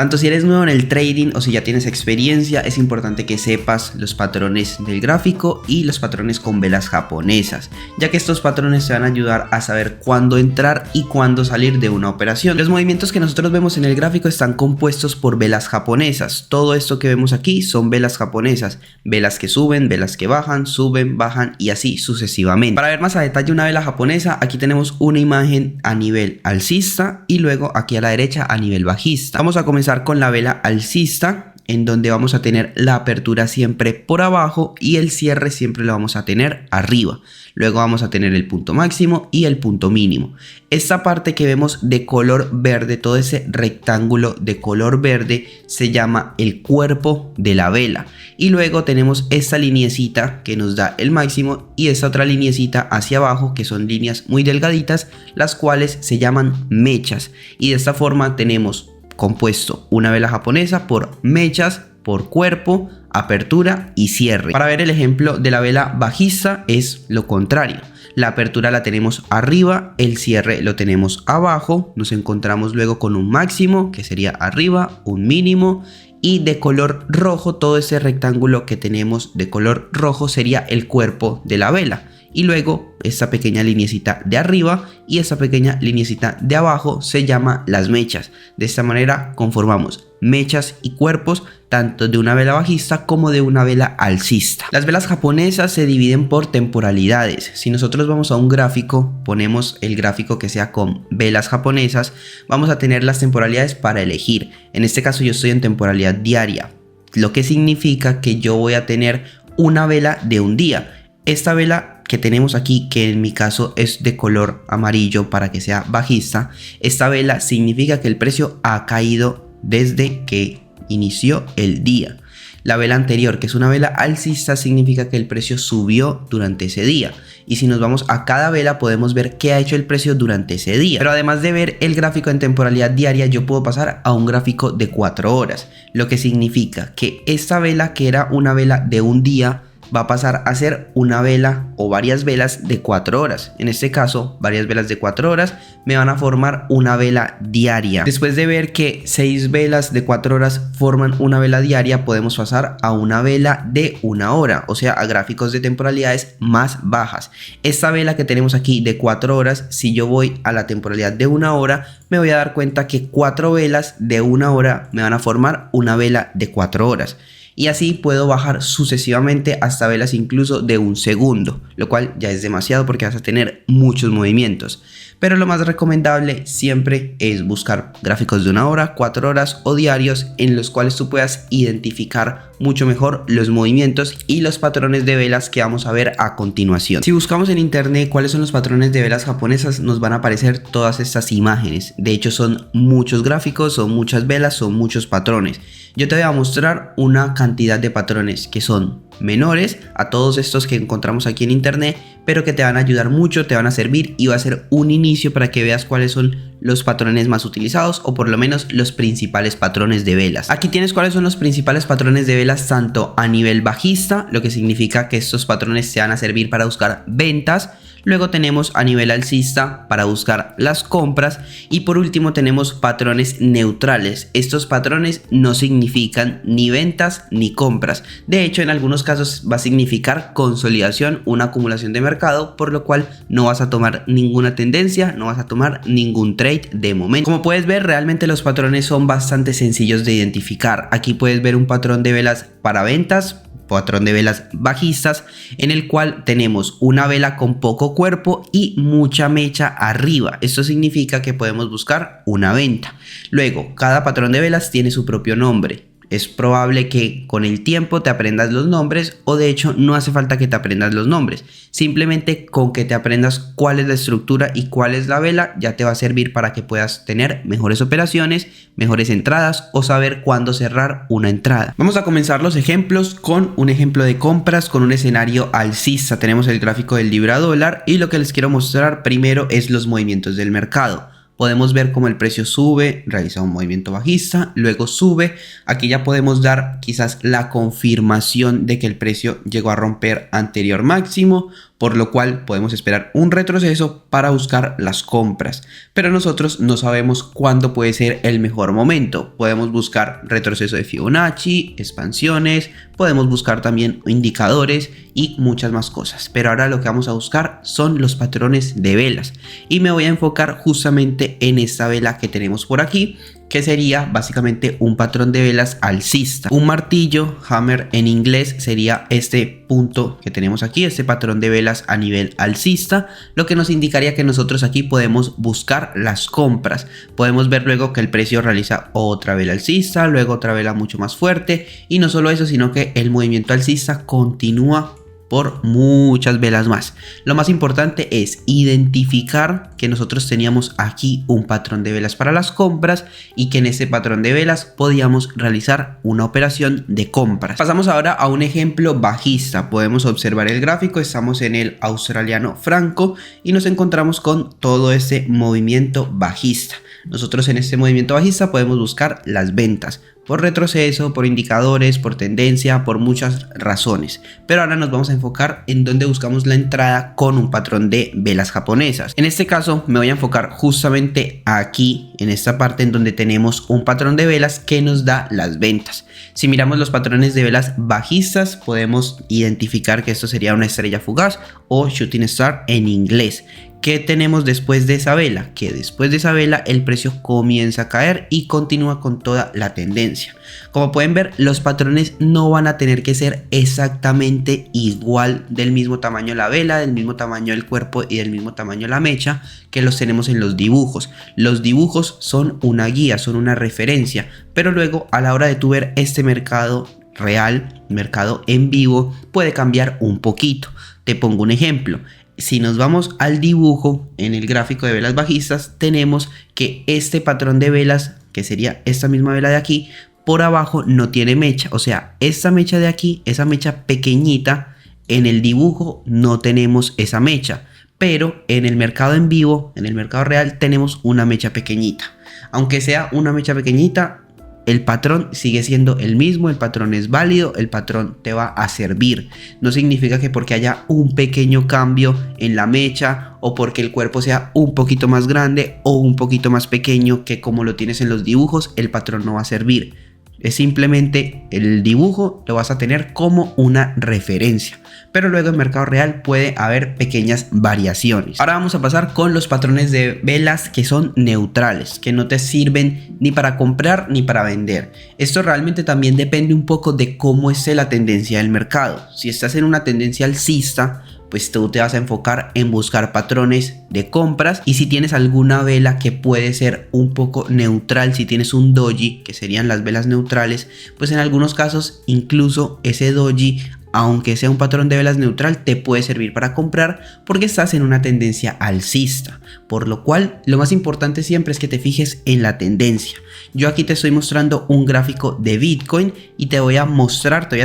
Tanto si eres nuevo en el trading o si ya tienes experiencia, es importante que sepas los patrones del gráfico y los patrones con velas japonesas, ya que estos patrones te van a ayudar a saber cuándo entrar y cuándo salir de una operación. Los movimientos que nosotros vemos en el gráfico están compuestos por velas japonesas. Todo esto que vemos aquí son velas japonesas, velas que suben, velas que bajan, suben, bajan y así sucesivamente. Para ver más a detalle una vela japonesa, aquí tenemos una imagen a nivel alcista y luego aquí a la derecha a nivel bajista. Vamos a comenzar con la vela alcista, en donde vamos a tener la apertura siempre por abajo y el cierre siempre lo vamos a tener arriba. Luego vamos a tener el punto máximo y el punto mínimo. Esta parte que vemos de color verde, todo ese rectángulo de color verde, se llama el cuerpo de la vela. Y luego tenemos esta lineecita que nos da el máximo y esta otra lineecita hacia abajo, que son líneas muy delgaditas, las cuales se llaman mechas. Y de esta forma tenemos compuesto una vela japonesa por mechas, por cuerpo, apertura y cierre. Para ver el ejemplo de la vela bajista es lo contrario. La apertura la tenemos arriba, el cierre lo tenemos abajo, nos encontramos luego con un máximo que sería arriba, un mínimo y de color rojo, todo ese rectángulo que tenemos de color rojo sería el cuerpo de la vela. Y luego esta pequeña lineecita de arriba y esta pequeña lineecita de abajo se llama las mechas. De esta manera conformamos mechas y cuerpos tanto de una vela bajista como de una vela alcista. Las velas japonesas se dividen por temporalidades. Si nosotros vamos a un gráfico, ponemos el gráfico que sea con velas japonesas, vamos a tener las temporalidades para elegir. En este caso yo estoy en temporalidad diaria, lo que significa que yo voy a tener una vela de un día. Esta vela que tenemos aquí, que en mi caso es de color amarillo para que sea bajista, esta vela significa que el precio ha caído desde que inició el día. La vela anterior, que es una vela alcista, significa que el precio subió durante ese día. Y si nos vamos a cada vela podemos ver qué ha hecho el precio durante ese día. Pero además de ver el gráfico en temporalidad diaria, yo puedo pasar a un gráfico de 4 horas. Lo que significa que esta vela, que era una vela de un día, va a pasar a ser una vela o varias velas de 4 horas. En este caso, varias velas de 4 horas me van a formar una vela diaria. Después de ver que 6 velas de 4 horas forman una vela diaria, podemos pasar a una vela de 1 hora, o sea, a gráficos de temporalidades más bajas. Esta vela que tenemos aquí de 4 horas, si yo voy a la temporalidad de 1 hora, me voy a dar cuenta que 4 velas de 1 hora me van a formar una vela de 4 horas. Y así puedo bajar sucesivamente hasta velas incluso de 1 segundo, lo cual ya es demasiado porque vas a tener muchos movimientos. Pero lo más recomendable siempre es buscar gráficos de 1 hora, 4 horas o diarios en los cuales tú puedas identificar mucho mejor los movimientos y los patrones de velas que vamos a ver a continuación. Si buscamos en internet cuáles son los patrones de velas japonesas, nos van a aparecer todas estas imágenes. De hecho son muchos gráficos, son muchas velas, son muchos patrones. Yo te voy a mostrar una cantidad de patrones que son menores a todos estos que encontramos aquí en internet, pero que te van a ayudar mucho, te van a servir y va a ser un inicio para que veas cuáles son los patrones más utilizados o por lo menos los principales patrones de velas. Aquí tienes cuáles son los principales patrones de velas tanto a nivel bajista, lo que significa que estos patrones te van a servir para buscar ventas. Luego tenemos a nivel alcista para buscar las compras y por último tenemos patrones neutrales. Estos patrones no significan ni ventas ni compras. De hecho, en algunos casos va a significar consolidación, una acumulación de mercado, por lo cual no vas a tomar ninguna tendencia, no vas a tomar ningún trade de momento. Como puedes ver, realmente los patrones son bastante sencillos de identificar. Aquí puedes ver un patrón de velas para ventas, patrón de velas bajistas, en el cual tenemos una vela con poco cuerpo y mucha mecha arriba. Esto significa que podemos buscar una venta. Luego, cada patrón de velas tiene su propio nombre. Es probable que con el tiempo te aprendas los nombres o de hecho no hace falta que te aprendas los nombres. Simplemente con que te aprendas cuál es la estructura y cuál es la vela ya te va a servir para que puedas tener mejores operaciones, mejores entradas o saber cuándo cerrar una entrada. Vamos a comenzar los ejemplos con un ejemplo de compras con un escenario alcista. Tenemos el gráfico del libra dólar y lo que les quiero mostrar primero es los movimientos del mercado. Podemos ver cómo el precio sube, realiza un movimiento bajista, luego sube. Aquí ya podemos dar quizás la confirmación de que el precio llegó a romper anterior máximo. por lo cual podemos esperar un retroceso para buscar las compras. Pero nosotros no sabemos cuándo puede ser el mejor momento. Podemos buscar retroceso de Fibonacci, expansiones, podemos buscar también indicadores y muchas más cosas. Pero ahora lo que vamos a buscar son los patrones de velas y me voy a enfocar justamente en esta vela que tenemos por aquí, que sería básicamente un patrón de velas alcista. Un martillo, hammer en inglés, sería este punto que tenemos aquí, este patrón de velas a nivel alcista, lo que nos indicaría que nosotros aquí podemos buscar las compras. Podemos ver luego que el precio realiza otra vela alcista, luego otra vela mucho más fuerte, y no solo eso, sino que el movimiento alcista continúa por muchas velas más. Lo más importante es identificar que nosotros teníamos aquí un patrón de velas para las compras y que en ese patrón de velas podíamos realizar una operación de compras. Pasamos ahora a un ejemplo bajista. Podemos observar el gráfico, estamos en el australiano franco y nos encontramos con todo este movimiento bajista. Nosotros en este movimiento bajista podemos buscar las ventas por retroceso, por indicadores, por tendencia, por muchas razones. Pero ahora nos vamos a enfocar en donde buscamos la entrada con un patrón de velas japonesas. En este caso me voy a enfocar justamente aquí, en esta parte en donde tenemos un patrón de velas que nos da las ventas. Si miramos los patrones de velas bajistas, podemos identificar que esto sería una estrella fugaz o shooting star en inglés. ¿Qué tenemos después de esa vela? Que después de esa vela el precio comienza a caer y continúa con toda la tendencia. Como pueden ver, los patrones no van a tener que ser exactamente igual, del mismo tamaño la vela, del mismo tamaño el cuerpo y del mismo tamaño la mecha que los tenemos en los dibujos. Los dibujos son una guía, son una referencia, pero luego a la hora de tú ver este mercado real, mercado en vivo, puede cambiar un poquito. Te pongo un ejemplo. Si nos vamos al dibujo en el gráfico de velas bajistas, tenemos que este patrón de velas, que sería esta misma vela de aquí, por abajo no tiene mecha. O sea, esta mecha de aquí, esa mecha pequeñita, en el dibujo no tenemos esa mecha. Pero en el mercado en vivo, en el mercado real, tenemos una mecha pequeñita. Aunque sea una mecha pequeñita, el patrón sigue siendo el mismo, el patrón es válido, el patrón te va a servir. No significa que porque haya un pequeño cambio en la mecha o porque el cuerpo sea un poquito más grande o un poquito más pequeño que como lo tienes en los dibujos, el patrón no va a servir. Es simplemente el dibujo lo vas a tener como una referencia. Pero luego en mercado real puede haber pequeñas variaciones. Ahora vamos a pasar con los patrones de velas que son neutrales, que no te sirven ni para comprar ni para vender. Esto realmente también depende un poco de cómo esté la tendencia del mercado. Si estás en una tendencia alcista, pues tú te vas a enfocar en buscar patrones de compras, y si tienes alguna vela que puede ser un poco neutral, si tienes un doji, que serían las velas neutrales, pues en algunos casos incluso ese doji, aunque sea un patrón de velas neutral, te puede servir para comprar porque estás en una tendencia alcista. Por lo cual, lo más importante siempre es que te fijes en la tendencia. Yo aquí te estoy mostrando un gráfico de Bitcoin y te voy a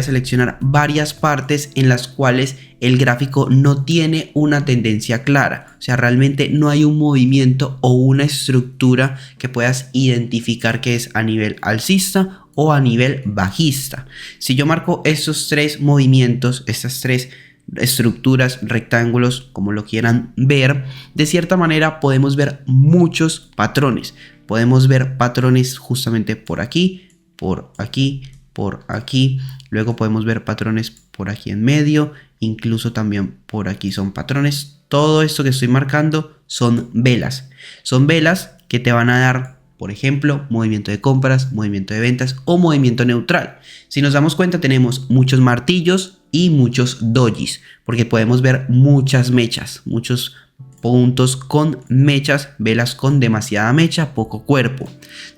seleccionar varias partes en las cuales el gráfico no tiene una tendencia clara. O sea, realmente no hay un movimiento o una estructura que puedas identificar que es a nivel alcista o a nivel bajista. Si yo marco estos tres movimientos, estas tres estructuras, rectángulos, como lo quieran ver, de cierta manera podemos ver muchos patrones. Podemos ver patrones justamente por aquí, por aquí, por aquí. Luego podemos ver patrones por aquí en medio, incluso también por aquí son patrones. Todo esto que estoy marcando son velas. Son velas que te van a dar, por ejemplo, movimiento de compras, movimiento de ventas o movimiento neutral. Si nos damos cuenta, tenemos muchos martillos y muchos dojis, porque podemos ver muchas mechas, muchos puntos con mechas, velas con demasiada mecha, poco cuerpo.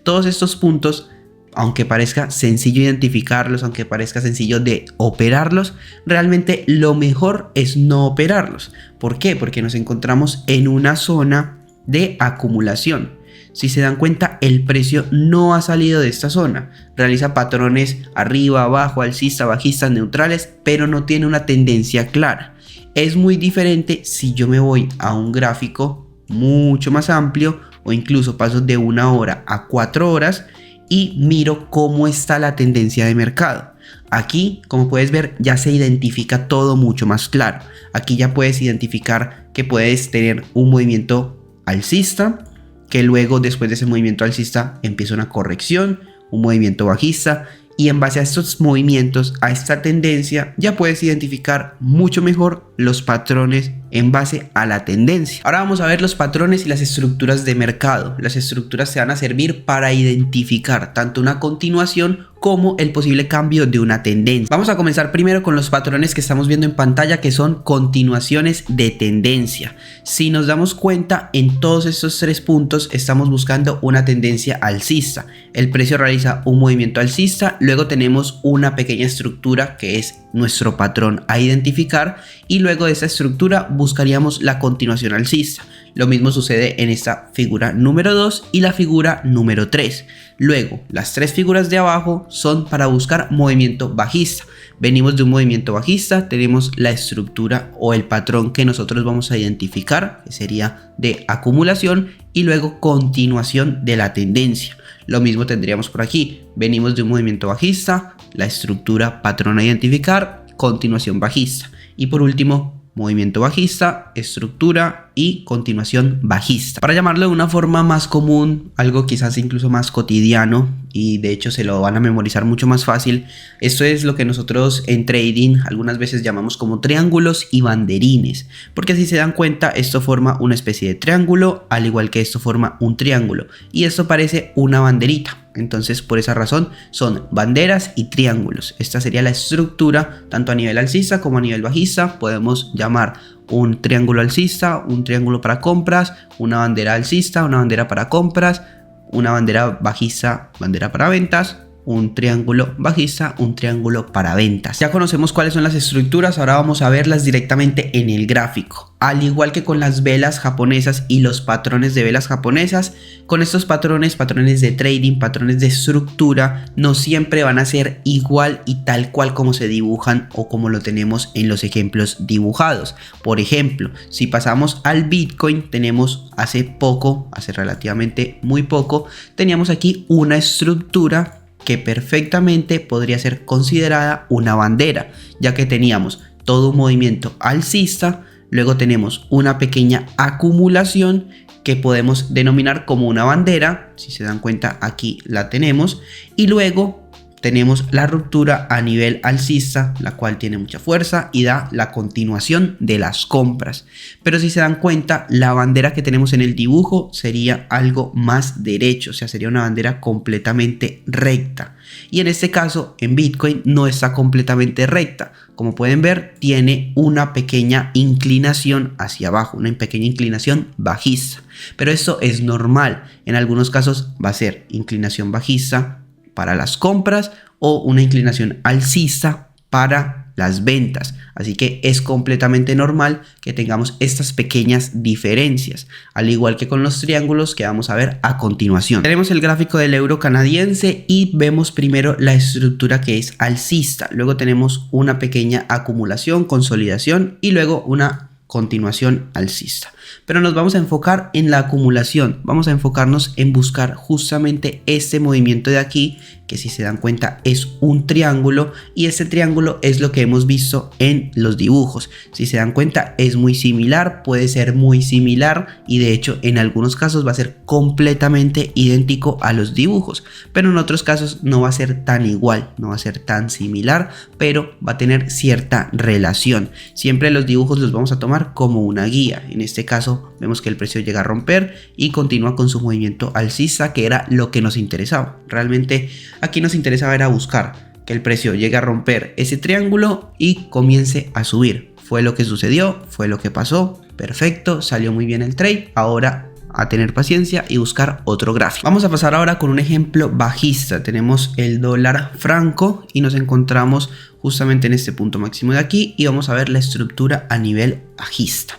Todos estos puntos, aunque parezca sencillo identificarlos, aunque parezca sencillo de operarlos, realmente lo mejor es no operarlos. ¿Por qué? Porque nos encontramos en una zona de acumulación. Si se dan cuenta, el precio no ha salido de esta zona. Realiza patrones arriba, abajo, alcista, bajistas, neutrales, pero no tiene una tendencia clara. Es muy diferente si yo me voy a un gráfico mucho más amplio o incluso paso de 1 hora a 4 horas y miro cómo está la tendencia de mercado. Aquí, como puedes ver, ya se identifica todo mucho más claro. Aquí ya puedes identificar que puedes tener un movimiento alcista, que luego después de ese movimiento alcista empieza una corrección, un movimiento bajista, y en base a estos movimientos, a esta tendencia, ya puedes identificar mucho mejor los patrones en base a la tendencia. Ahora vamos a ver los patrones y las estructuras de mercado. Las estructuras te van a servir para identificar tanto una continuación como el posible cambio de una tendencia. Vamos a comenzar primero con los patrones que estamos viendo en pantalla, que son continuaciones de tendencia. Si nos damos cuenta, en todos estos 3 puntos estamos buscando una tendencia alcista. El precio realiza un movimiento alcista, luego tenemos una pequeña estructura que es nuestro patrón a identificar, y luego de esta estructura buscaríamos la continuación alcista. Lo mismo sucede en esta figura número 2 y la figura número 3. Luego, las 3 figuras de abajo son para buscar movimiento bajista. Venimos de un movimiento bajista, tenemos la estructura o el patrón que nosotros vamos a identificar, que sería de acumulación, y luego continuación de la tendencia. Lo mismo tendríamos por aquí. Venimos de un movimiento bajista, la estructura, patrón a identificar, continuación bajista. Y por último, movimiento bajista, estructura y continuación bajista. Para llamarlo de una forma más común, algo quizás incluso más cotidiano, y de hecho se lo van a memorizar mucho más fácil, esto es lo que nosotros en trading algunas veces llamamos como triángulos y banderines, porque si se dan cuenta, esto forma una especie de triángulo, al igual que esto forma un triángulo, y esto parece una banderita. Entonces, por esa razón son banderas y triángulos. Esta sería la estructura tanto a nivel alcista como a nivel bajista. Podemos llamar un triángulo alcista, un triángulo para compras, una bandera alcista, una bandera para compras, una bandera bajista, bandera para ventas, un triángulo bajista, un triángulo para ventas. Ya conocemos cuáles son las estructuras, ahora vamos a verlas directamente en el gráfico. Al igual que con las velas japonesas y los patrones de velas japonesas, con estos patrones de trading, patrones de estructura, no siempre van a ser igual y tal cual como se dibujan o como lo tenemos en los ejemplos dibujados. Por ejemplo, si pasamos al Bitcoin, tenemos hace relativamente muy poco, teníamos aquí una estructura que perfectamente podría ser considerada una bandera, ya que teníamos todo un movimiento alcista, luego tenemos una pequeña acumulación que podemos denominar como una bandera, si se dan cuenta aquí la tenemos, y luego tenemos la ruptura a nivel alcista, la cual tiene mucha fuerza y da la continuación de las compras. Pero si se dan cuenta, la bandera que tenemos en el dibujo sería algo más derecho, o sea, sería una bandera completamente recta. Y en este caso, en Bitcoin no está completamente recta. Como pueden ver, tiene una pequeña inclinación hacia abajo, una pequeña inclinación bajista. Pero esto es normal. En algunos casos va a ser inclinación bajista para las compras o una inclinación alcista para las ventas. Así que es completamente normal que tengamos estas pequeñas diferencias, al igual que con los triángulos que vamos a ver a continuación. Tenemos el gráfico del euro canadiense y vemos primero la estructura que es alcista, luego tenemos una pequeña acumulación, consolidación y luego una continuación alcista. Pero nos vamos a enfocar en la acumulación, vamos a enfocarnos en buscar justamente este movimiento de aquí, que si se dan cuenta es un triángulo, y este triángulo es lo que hemos visto en los dibujos. Si se dan cuenta es muy similar, puede ser muy similar, y de hecho en algunos casos va a ser completamente idéntico a los dibujos, pero en otros casos no va a ser tan igual, no va a ser tan similar, pero va a tener cierta relación. Siempre los dibujos los vamos a tomar como una guía. En este caso vemos que el precio llega a romper y continúa con su movimiento alcista, que era lo que nos interesaba. Realmente aquí nos interesaba era buscar que el precio llegue a romper ese triángulo y comience a subir. Fue lo que sucedió, fue lo que pasó. Perfecto, salió muy bien el trade. Ahora a tener paciencia y buscar otro gráfico. Vamos a pasar ahora con un ejemplo bajista. Tenemos el dólar franco y nos encontramos justamente en este punto máximo de aquí y vamos a ver la estructura a nivel bajista.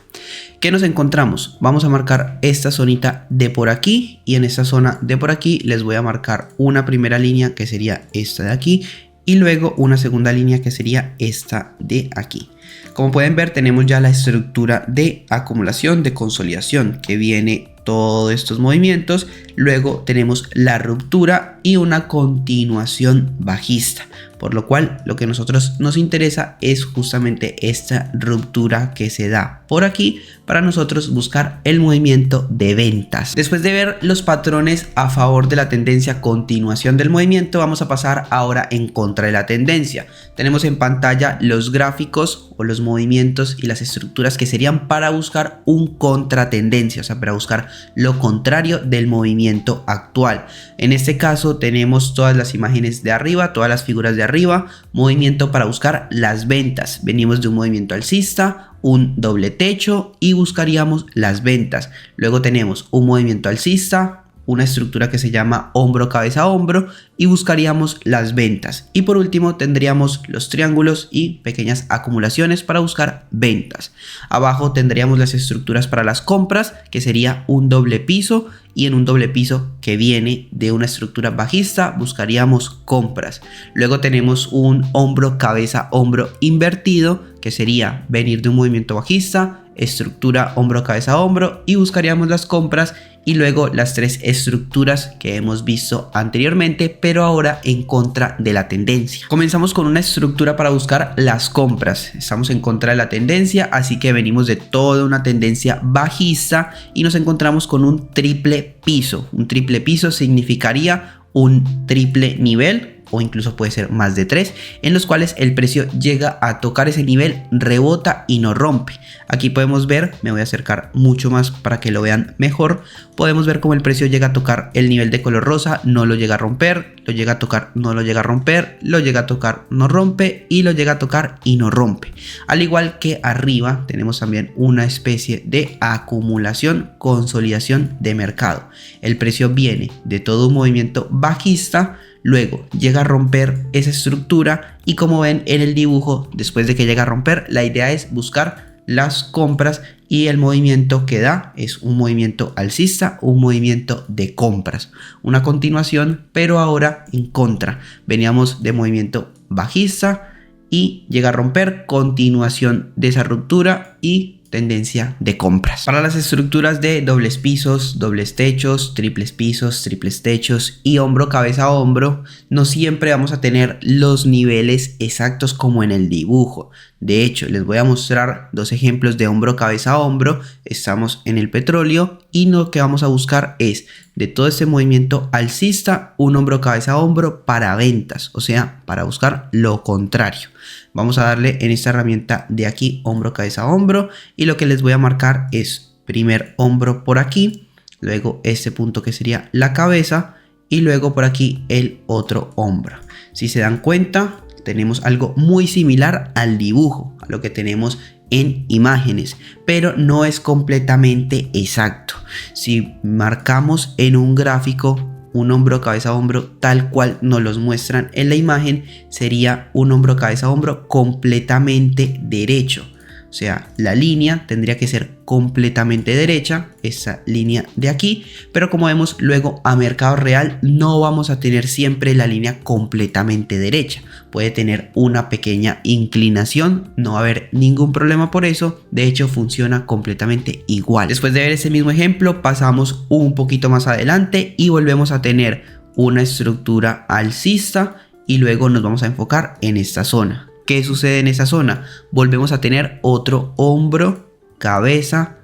¿Qué nos encontramos? Vamos a marcar esta zonita de por aquí y en esta zona de por aquí les voy a marcar una primera línea que sería esta de aquí y luego una segunda línea que sería esta de aquí. Como pueden ver, tenemos ya la estructura de acumulación, de consolidación que viene todos estos movimientos, luego tenemos la ruptura y una continuación bajista, por lo cual lo que a nosotros nos interesa es justamente esta ruptura que se da por aquí para nosotros buscar el movimiento de ventas. Después de ver los patrones a favor de la tendencia, continuación del movimiento, vamos a pasar ahora en contra de la tendencia. Tenemos en pantalla los gráficos o los movimientos y las estructuras que serían para buscar un contratendencia, o sea, para buscar lo contrario del movimiento actual. En este caso tenemos todas las imágenes de arriba, todas las figuras de arriba, movimiento para buscar las ventas. Venimos de un movimiento alcista, un doble techo y buscaríamos las ventas. Luego tenemos un movimiento alcista, una estructura que se llama hombro, cabeza, hombro y buscaríamos las ventas. Y por último tendríamos los triángulos y pequeñas acumulaciones para buscar ventas. Abajo tendríamos las estructuras para las compras, que sería un doble piso, y en un doble piso que viene de una estructura bajista buscaríamos compras. Luego tenemos un hombro, cabeza, hombro invertido, que sería venir de un movimiento bajista, estructura hombro, cabeza, hombro y buscaríamos las compras. Y luego las tres estructuras que hemos visto anteriormente, pero ahora en contra de la tendencia. Comenzamos con una estructura para buscar las compras. Estamos en contra de la tendencia, así que venimos de toda una tendencia bajista y nos encontramos con un triple piso. Un triple piso significaría un triple nivel, o incluso puede ser más de 3, en los cuales el precio llega a tocar ese nivel, rebota y no rompe. Aquí podemos ver, me voy a acercar mucho más para que lo vean mejor, podemos ver cómo el precio llega a tocar el nivel de color rosa, no lo llega a romper, lo llega a tocar, no lo llega a romper, lo llega a tocar, no rompe y lo llega a tocar y no rompe. Al igual que arriba tenemos también una especie de acumulación, consolidación de mercado. El precio viene de todo un movimiento bajista, luego llega a romper esa estructura y como ven en el dibujo, después de que llega a romper, la idea es buscar las compras y el movimiento que da es un movimiento alcista, un movimiento de compras, una continuación pero ahora en contra. Veníamos de movimiento bajista y llega a romper, continuación de esa ruptura y tendencia de compras. Para las estructuras de dobles pisos, dobles techos, triples pisos, triples techos y hombro, cabeza, hombro, no siempre vamos a tener los niveles exactos como en el dibujo. De hecho, les voy a mostrar dos ejemplos de hombro, cabeza, hombro. Estamos en el petróleo y lo que vamos a buscar es de todo este movimiento alcista, un hombro, cabeza, hombro para ventas, o sea, para buscar lo contrario. Vamos a darle en esta herramienta de aquí, hombro, cabeza, hombro, y lo que les voy a marcar es primer hombro por aquí, luego este punto que sería la cabeza y luego por aquí el otro hombro. Si se dan cuenta, tenemos algo muy similar al dibujo, a lo que tenemos en imágenes, pero no es completamente exacto. Si marcamos en un gráfico un hombro, cabeza, hombro tal cual nos los muestran en la imagen, sería un hombro, cabeza, hombro completamente derecho. O sea, la línea tendría que ser completamente derecha, esa línea de aquí, pero como vemos luego a mercado real no vamos a tener siempre la línea completamente derecha, puede tener una pequeña inclinación, no va a haber ningún problema por eso, de hecho funciona completamente igual. Después de ver ese mismo ejemplo pasamos un poquito más adelante y volvemos a tener una estructura alcista y luego nos vamos a enfocar en esta zona. ¿Qué sucede en esa zona? Volvemos a tener otro hombro, cabeza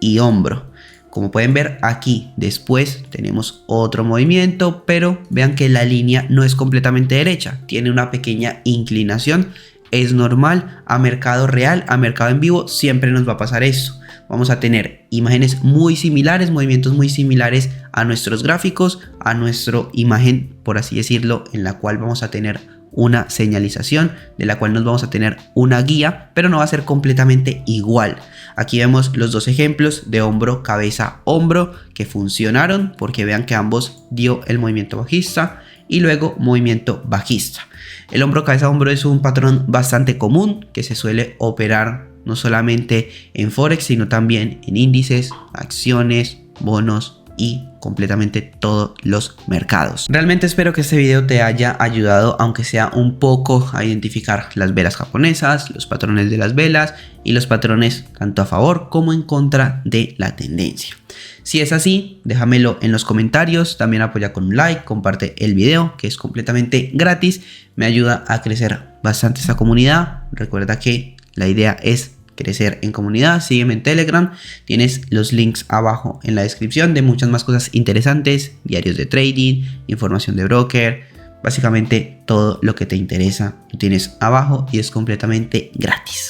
y hombro. Como pueden ver aquí, después tenemos otro movimiento, pero vean que la línea no es completamente derecha, tiene una pequeña inclinación. Es normal, a mercado real, a mercado en vivo, siempre nos va a pasar esto. Vamos a tener imágenes muy similares, movimientos muy similares a nuestros gráficos, a nuestra imagen, por así decirlo, en la cual vamos a tener una señalización, de la cual nos vamos a tener una guía, pero no va a ser completamente igual. Aquí vemos los dos ejemplos de hombro, cabeza, hombro que funcionaron porque vean que ambos dio el movimiento bajista y luego movimiento bajista. El hombro, cabeza, hombro es un patrón bastante común que se suele operar no solamente en Forex, sino también en índices, acciones, bonos y completamente todos los mercados. Realmente espero que este video te haya ayudado, aunque sea un poco, a identificar las velas japonesas, los patrones de las velas y los patrones tanto a favor como en contra de la tendencia. Si es así, déjamelo en los comentarios, también apoya con un like, comparte el video que es completamente gratis, me ayuda a crecer bastante esta comunidad. Recuerda que la idea es crecer en comunidad, sígueme en Telegram, tienes los links abajo en la descripción de muchas más cosas interesantes, diarios de trading, información de broker, básicamente todo lo que te interesa lo tienes abajo y es completamente gratis.